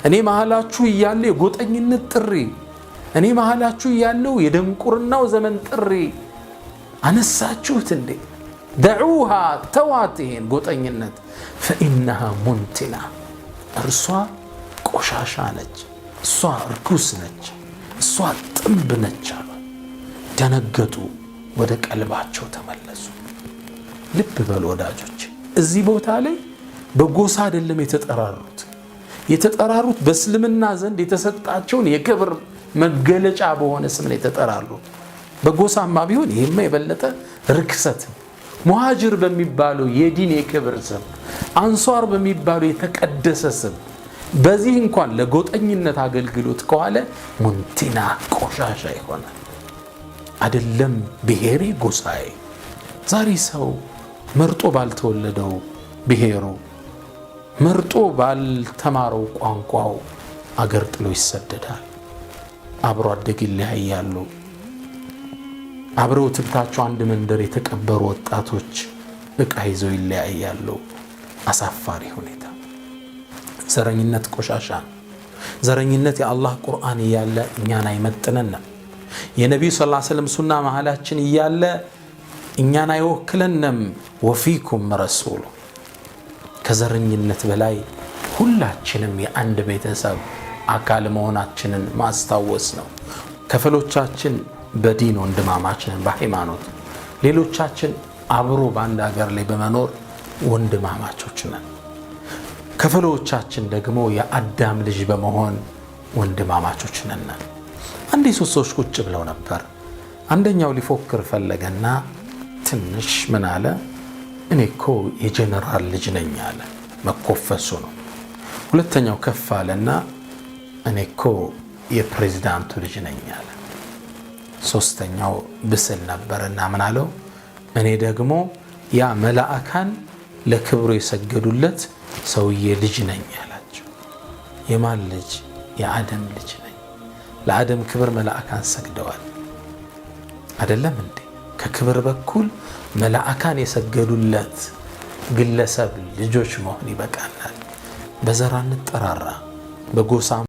እኔ መሃላችሁ እያለ የጎጠኝነት ጥሪ፣ እኔ መሃላችሁ ያለው የደንቁርናው ዘመን ጥሪ አነሳችሁት እንዴ? ደዑሃ ተዋትህን ጎጠኝነት ፈኢነሃ ሙንቲና እርሷ ቆሻሻ ነች፣ እሷ ርኩስ ነች፣ እሷ ጥንብ ነች አሉ። ደነገጡ፣ ወደ ቀልባቸው ተመለሱ። ልብ በሉ ወዳጆች፣ እዚህ ቦታ ላይ በጎሳ አይደለም የተጠራሩት በእስልምና ዘንድ የተሰጣቸውን የክብር መገለጫ በሆነ ስም ነው የተጠራሩት። በጎሳማ ቢሆን ይሄማ የበለጠ ርክሰት። ሙሃጅር በሚባለው የዲን የክብር ስም፣ አንሷር በሚባለው የተቀደሰ ስም በዚህ እንኳን ለጎጠኝነት አገልግሎት ከዋለ ሙንቲና ቆሻሻ ይሆናል። አይደለም ብሔሬ ጎሳዬ። ዛሬ ሰው መርጦ ባልተወለደው ብሔሩ መርጦ ባልተማረው ቋንቋው አገር ጥሎ ይሰደዳል። አብሮ አደግ ይለያያሉ። አብረው ትብታቸው አንድ መንደር የተቀበሩ ወጣቶች ዕቃ ይዘው ይለያያሉ። አሳፋሪ ሁኔታ። ዘረኝነት ቆሻሻ ነው። ዘረኝነት የአላህ ቁርአን እያለ እኛን አይመጥነንም። የነቢዩ ሰለላሁ ዐለይሂ ወሰለም ሱና መሃላችን እያለ እኛን አይወክለንም። ወፊኩም ረሱሉ። ከዘረኝነት በላይ ሁላችንም የአንድ ቤተሰብ አካል መሆናችንን ማስታወስ ነው። ከፈሎቻችን በዲን ወንድማማች ነን፣ በሃይማኖት ሌሎቻችን አብሮ በአንድ ሀገር ላይ በመኖር ወንድማማቾች ነን። ከፈሎቻችን ደግሞ የአዳም ልጅ በመሆን ወንድማማቾች ነን። አንዴ ሶስት ሰዎች ቁጭ ብለው ነበር። አንደኛው ሊፎክር ፈለገና ትንሽ ምን አለ? እኔ እኮ የጀነራል ልጅ ነኝ አለ። መኮፈሱ ነው። ሁለተኛው ከፍ አለና እኔ እኮ የፕሬዝዳንቱ ልጅ ነኝ አለ። ሶስተኛው ብስል ነበርና ምን አለው? እኔ ደግሞ ያ መላእካን ለክብሩ የሰገዱለት ሰውዬ ልጅ ነኝ አላቸው። የማን ልጅ? የአደም ልጅ ነኝ። ለአደም ክብር መላእካን ሰግደዋል አይደለም እንዴ? ከክብር በኩል መላእካን የሰገዱለት ግለሰብ ልጆች መሆን ይበቃናል። በዘር አንጠራራ፣ በጎሳ